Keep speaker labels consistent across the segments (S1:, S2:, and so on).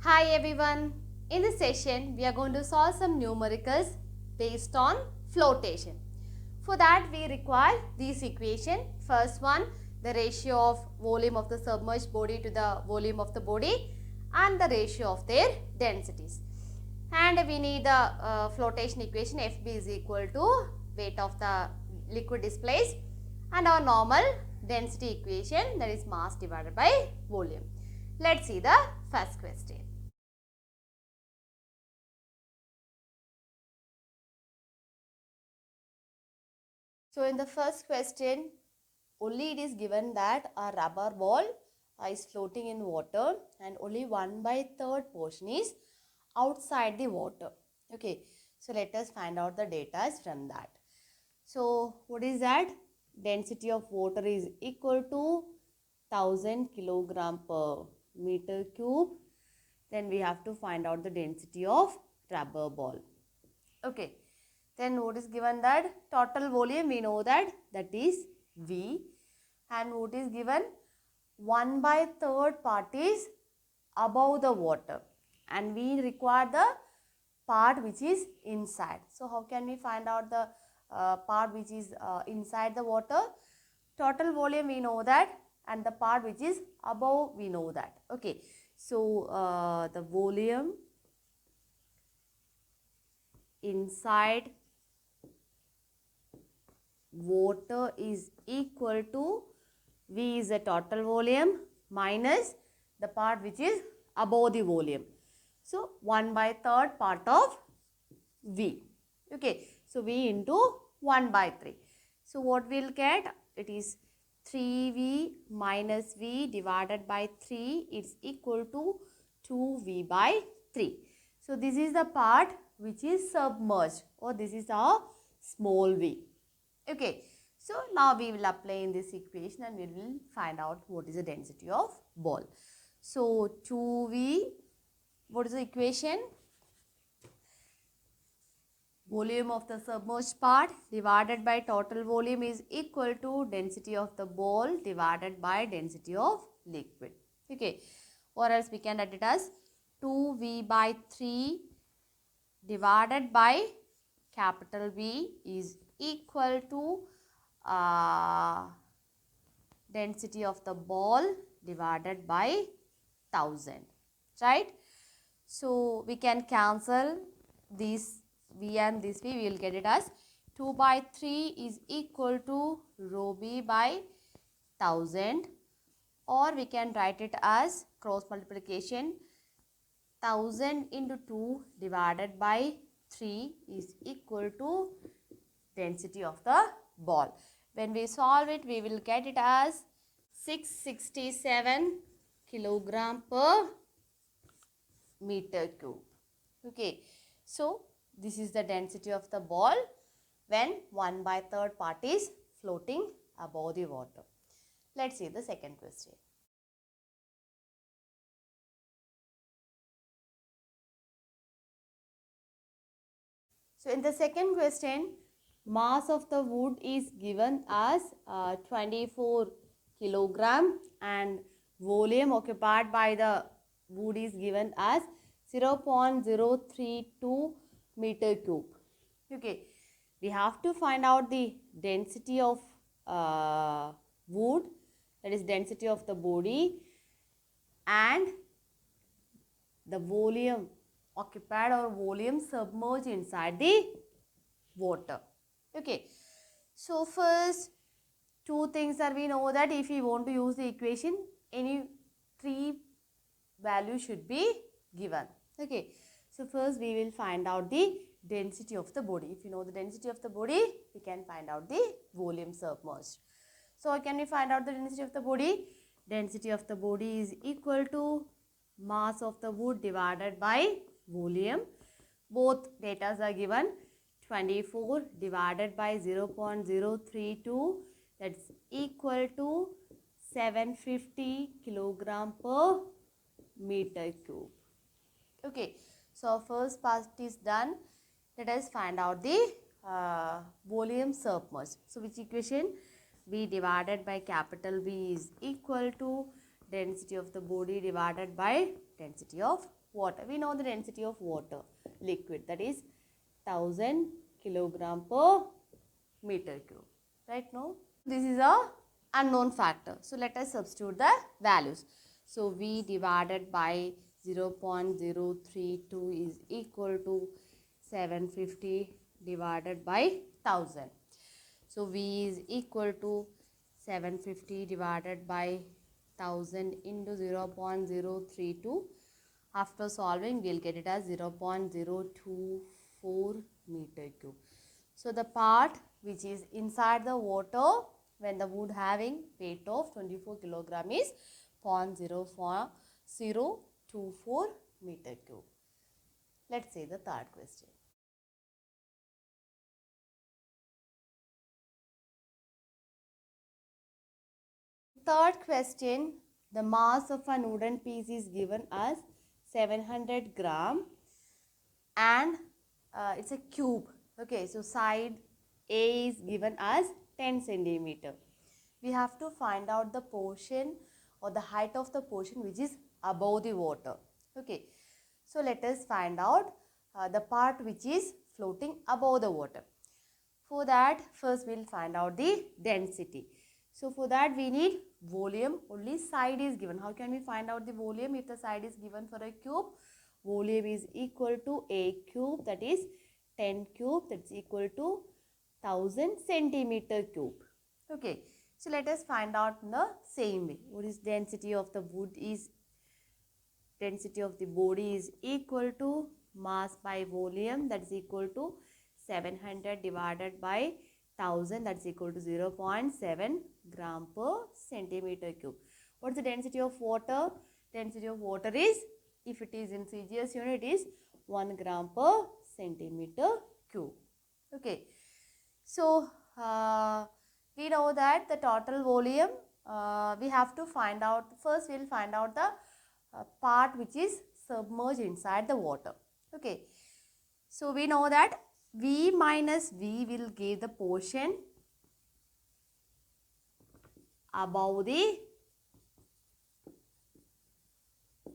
S1: Hi everyone. In this session, we are going to solve some numericals based on flotation. For that, we require these equation. First one, the ratio of volume of the submerged body to the volume of the body and the ratio of their densities. And we need the flotation equation FB is equal to weight of the liquid displaced and our normal density equation, that is mass divided by volume. Let's see the first question. So in the first question, only it is given that a rubber ball is floating in water and only 1/3 portion is outside the water. Okay, so let us find out the data from that. So what is that? Density of water is equal to 1000 kilogram per meter cube. Then we have to find out the density of rubber ball. Okay. Then what is given that total volume, we know that is V, and what is given 1/3 part is above the water and we require the part which is inside. So how can we find out the part which is inside the water? Total volume we know that, and the part which is above we know that. Okay, so the volume inside water is equal to V is the total volume minus the part which is above the volume. So 1/3 part of V. Okay, so V into 1/3. So what we'll get? It is 3V minus V divided by 3 is equal to 2V/3. So this is the part which is submerged, or this is our small v. Okay, so now we will apply in this equation and we will find out what is the density of ball. So 2V, what is the equation? Volume of the submerged part divided by total volume is equal to density of the ball divided by density of liquid. Okay, or else we can write it as 2V/3 divided by capital V is equal to density of the ball divided by 1000, right? So we can cancel this V and this V, we will get it as 2/3 is equal to rho B by 1000, or we can write it as cross multiplication 1000 into 2 divided by 3 is equal to density of the ball. When we solve it, we will get it as 667 kilogram per meter cube. Okay, so this is the density of the ball when 1/3 part is floating above the water. Let's see the second question. So in the second question, mass of the wood is given as 24 kilogram and volume occupied by the wood is given as 0.032 meter cube. Okay, we have to find out the density of wood, that is density of the body, and the volume occupied or volume submerged inside the water. Okay, so first two things are, we know that if we want to use the equation, any three values should be given. Okay, so first we will find out the density of the body. If you know the density of the body, we can find out the volume submerged. So how can we find out the density of the body? Density of the body is equal to mass of the wood divided by volume. Both data are given. 24 divided by 0.032, that's equal to 750 kilogram per meter cube. Okay, so first part is done. Let us find out the volume submerged. So which equation? V divided by capital V is equal to density of the body divided by density of water. We know the density of water, liquid, that is 1000 kilogram per meter cube. Right now, this is a unknown factor. So let us substitute the values. So V divided by 0.032 is equal to 750 divided by 1000. So V is equal to 750 divided by 1000 into 0.032. After solving, we will get it as 0.024 meter cube. So the part which is inside the water when the wood having weight of 24 kilogram is 0.04024 meter cube. Let's see the third question. Third question, the mass of an wooden piece is given as 700 gram and it's a cube. Okay, so side A is given as 10 centimeter. We have to find out the portion or the height of the portion which is above the water. Okay, so let us find out the part which is floating above the water. For that, first we will find out the density. So for that we need volume, only side is given. How can we find out the volume if the side is given for a cube? Volume is equal to A cube, that is 10 cube, that's equal to 1000 centimeter cube. Okay, so let us find out in the same way. What is density of the wood is, density of the body is equal to mass by volume, that is equal to 700 divided by 1000, that's equal to 0.7 gram per centimeter cube. What is the density of water? Density of water is, if it is in CGS unit, is 1 gram per centimeter cube. Okay, so we know that the total volume we have to find out. First we will find out the part which is submerged inside the water. Okay, so we know that V minus V will give the portion above the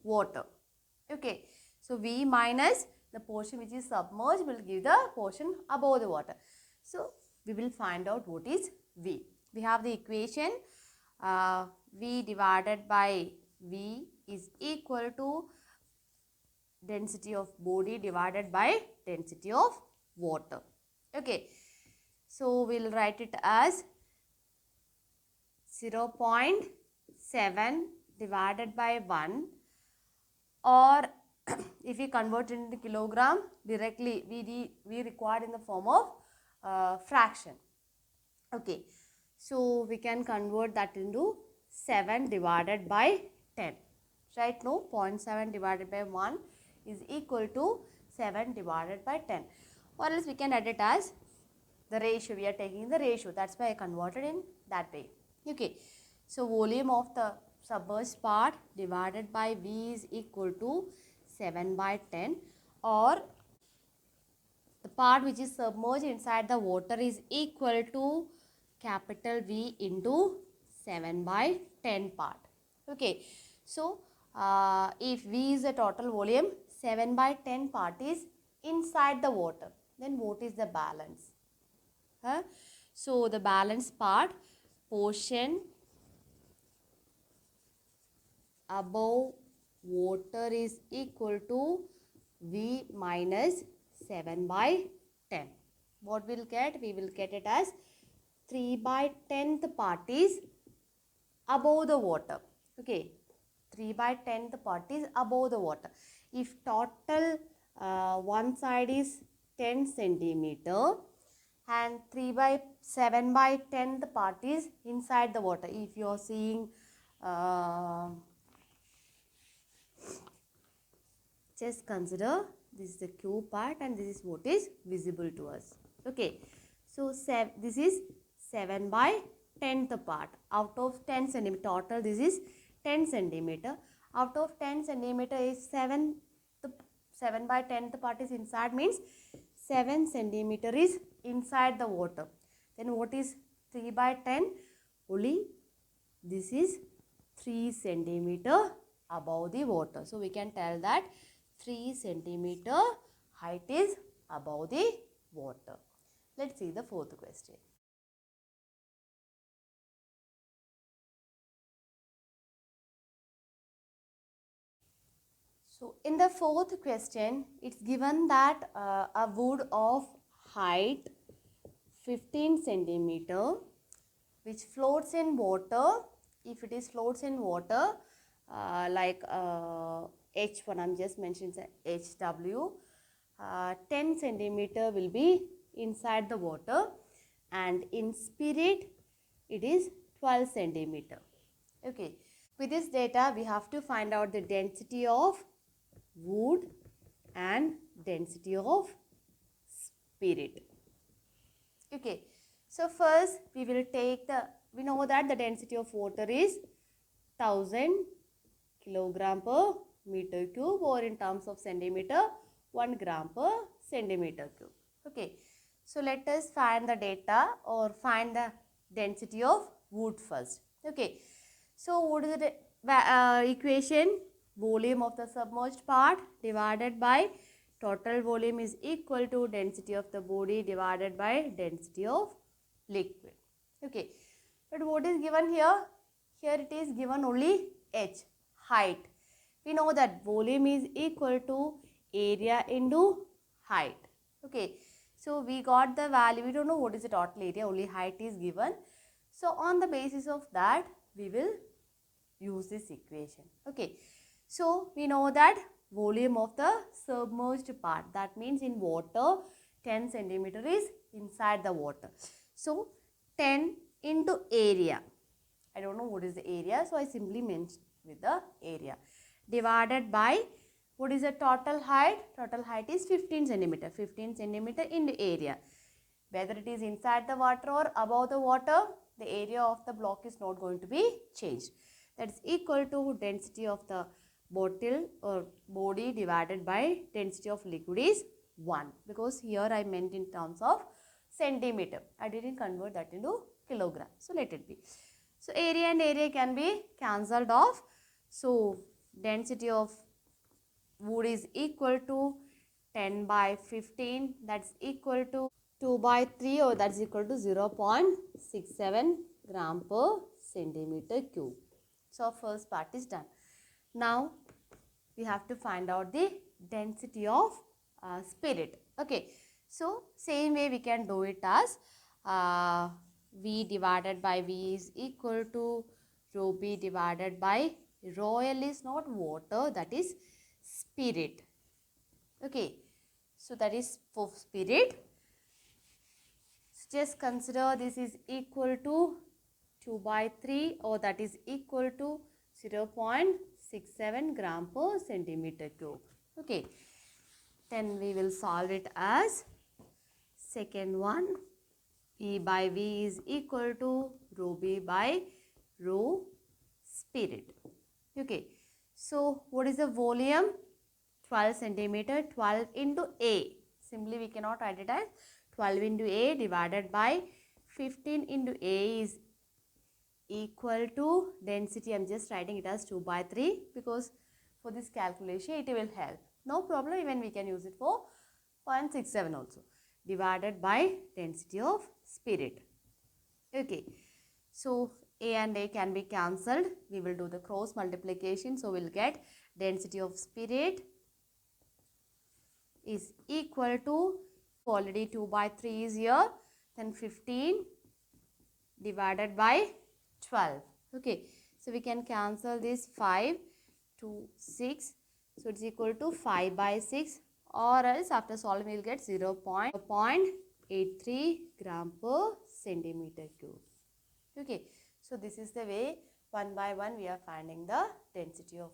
S1: water. Okay, so V minus the portion which is submerged will give the portion above the water. So we will find out what is V. We have the equation V divided by V is equal to density of body divided by density of water. Okay, so we will write it as 0.7 divided by 1, or if we convert it into kilogram directly, we require in the form of fraction. Okay, so we can convert that into 7 divided by 10. Right now 0.7 divided by 1 is equal to 7 divided by 10, or else we can add it as the ratio. We are taking the ratio, that's why I converted in that way. Okay, so volume of the submerged part divided by V is equal to 7 by 10, or the part which is submerged inside the water is equal to capital V into 7 by 10 part. Okay, so if V is the total volume, 7 by 10 part is inside the water, then what is the balance? So the balance part, portion above water is equal to V minus 7 by 10. What we'll get? We will get it as 3 by 10th part is above the water. Okay, 3 by 10th part is above the water. If total one side is 10 centimeter and 3 by 7 by 10th part is inside the water. If you are seeing just consider this is the cube part and this is what is visible to us. Okay, so this is 7 by 10th part out of 10 centimeter. Total this is 10 centimeter. Out of 10 centimeter is 7 by 10th part is inside, means 7 centimeter is inside the water. Then what is 3 by 10? Only this is 3 centimeter above the water. So we can tell that 3 centimeter height is above the water. Let's see the fourth question. So in the fourth question, it's given that a wood of height 15 centimeter which floats in water. If it is floats in water, like H1, I'm just mentioning HW, 10 centimeter will be inside the water, and in spirit it is 12 centimeter. Okay, with this data we have to find out the density of wood and density of spirit. Okay, so first we will take we know that the density of water is 1000 kilogram per meter cube, or in terms of centimeter 1 gram per centimeter cube. Okay, so let us find the data or find the density of wood first. Okay, so what is the equation? Volume of the submerged part divided by total volume is equal to density of the body divided by density of liquid. Okay, but what is given here? Here it is given only H, height. We know that volume is equal to area into height. Okay, so we got the value. We don't know what is the total area, only height is given. So on the basis of that, we will use this equation. Okay, so we know that volume of the submerged part, that means in water 10 centimeter is inside the water. So 10 into area, I don't know what is the area, so I simply mentioned with the area, divided by what is the total height? Total height is 15 centimeter. 15 centimeter into area. Whether it is inside the water or above the water, the area of the block is not going to be changed. That is equal to density of the bottle or body divided by density of liquid is 1. Because here I meant in terms of centimeter. I didn't convert that into kilogram. So let it be. So area and area can be cancelled off. So density of wood is equal to 10 by 15, that's equal to 2 by 3, or that's equal to 0.67 gram per centimeter cube. So first part is done. Now we have to find out the density of spirit. Okay, so same way we can do it as V divided by V is equal to rho B divided by rho L is not water, that is spirit. Okay, so that is for spirit. So just consider this is equal to 2 by 3, or that is equal to 0.67 gram per centimeter cube. Okay, then we will solve it as second one, V by V is equal to rho B by rho spirit. Okay, so what is the volume? 12 centimeter, 12 into A. Simply we cannot write it as 12 into A divided by 15 into A is equal to density. I am just writing it as 2 by 3 because for this calculation it will help. No problem, even we can use it for 0.67 also. Divided by density of spirit. Okay, so A and A can be cancelled. We will do the cross multiplication. So we will get density of spirit is equal to, already 2 by 3 is here, then 15 divided by 12. Okay, so we can cancel this 5 to 6. So it's equal to 5 by 6, or else after solving we will get 0.83 gram per centimeter cube. Okay, so this is the way one by one we are finding the density of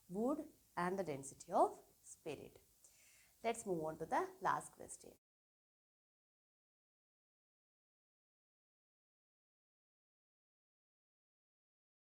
S1: wood and the density of spirit. Let's move on to the last question.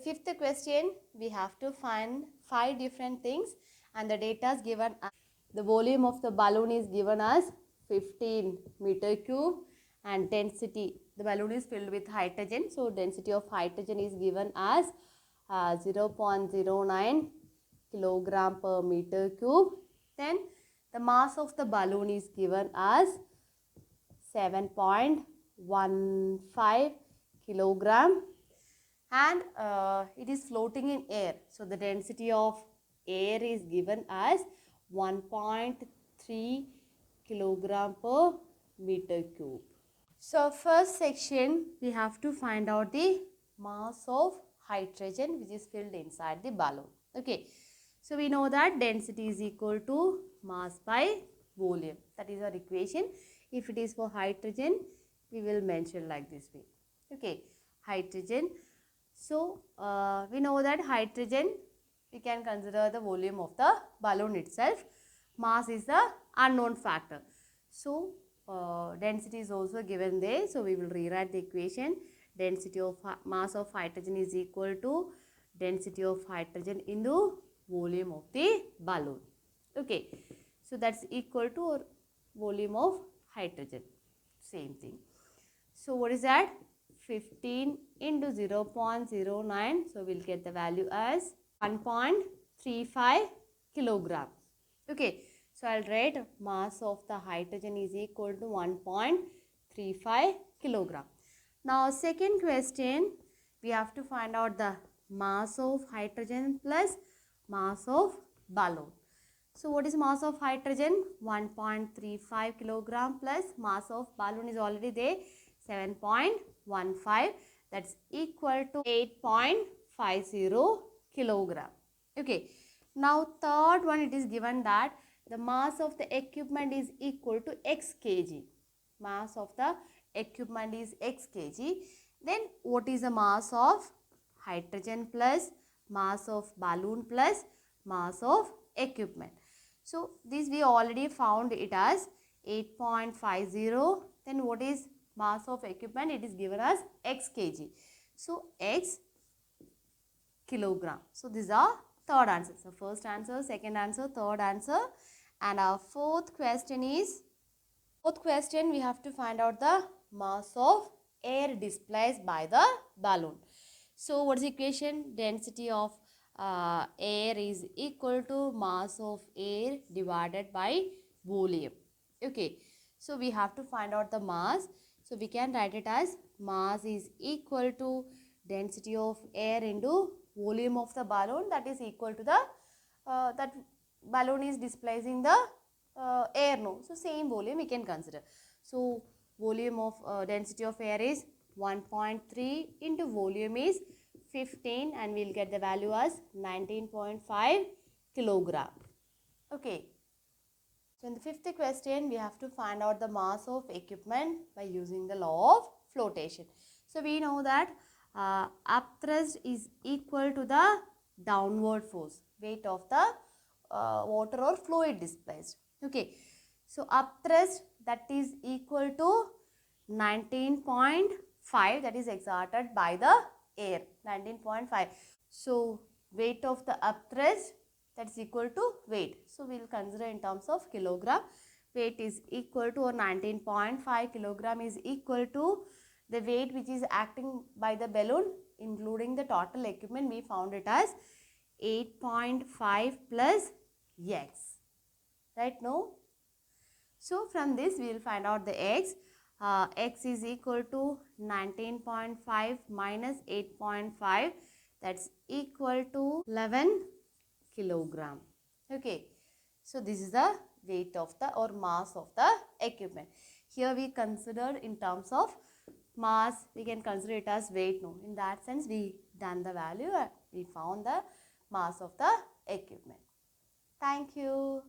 S1: Fifth question, we have to find 5 different things, and the data is given. The volume of the balloon is given as 15 meter cube, and density, the balloon is filled with hydrogen, so density of hydrogen is given as 0.09 kilogram per meter cube, Then the mass of the balloon is given as 7.15 kilogram, and it is floating in air. So the density of air is given as 1.3 kilogram per meter cube. So first section, we have to find out the mass of hydrogen which is filled inside the balloon. Okay. So we know that density is equal to mass by volume. That is our equation. If it is for hydrogen, we will mention like this way. Okay. Hydrogen. So we know that hydrogen, we can consider the volume of the balloon itself. Mass is the unknown factor. So density is also given there. So we will rewrite the equation. Density of mass of hydrogen is equal to density of hydrogen into volume of the balloon. Okay. So that's equal to volume of hydrogen. Same thing. So what is that? 15 into 0.09. So we'll get the value as 1.35 kilograms. Okay. So I'll write mass of the hydrogen is equal to 1.35 kilogram. Now second question, we have to find out the mass of hydrogen plus mass of balloon. So what is mass of hydrogen? 1.35 kilogram plus mass of balloon is already there, 7.15. That's equal to 8.50 kilogram. Okay. Now third one, it is given that the mass of the equipment is equal to x kg. Mass of the equipment is x kg. Then what is the mass of hydrogen plus mass of balloon plus mass of equipment? So this we already found it as 8.50. Then what is mass of equipment? It is given as x kg. So x kilogram. So these are third answer. So first answer, second answer, third answer. And our fourth question is, we have to find out the mass of air displaced by the balloon. So what is the equation? Density of air is equal to mass of air divided by volume. Okay. So we have to find out the mass. So we can write it as mass is equal to density of air into volume of the balloon, that is equal to the that balloon is displacing the air, no. So same volume we can consider. So volume of density of air is 1.3 into volume is 15, and we will get the value as 19.5 kilogram. Okay. So in the fifth question, we have to find out the mass of equipment by using the law of flotation. So we know that up thrust is equal to the downward force, weight of the water or fluid displaced. Okay. So up thrust, that is equal to 19.5, that is exerted by the air, 19.5. So weight of the up thrust, that is equal to weight. So we will consider in terms of kilogram. Weight is equal to, or 19.5 kilogram is equal to the weight which is acting by the balloon, including the total equipment. We found it as 8.5 plus x. Right now? So from this we will find out the x. X is equal to 19.5 minus 8.5, that's equal to 11 kilogram. Okay. So this is the weight of the or mass of the equipment. Here we considered in terms of mass, we can consider it as weight. No, in that sense we done the value, we found the mass of the equipment. Thank you.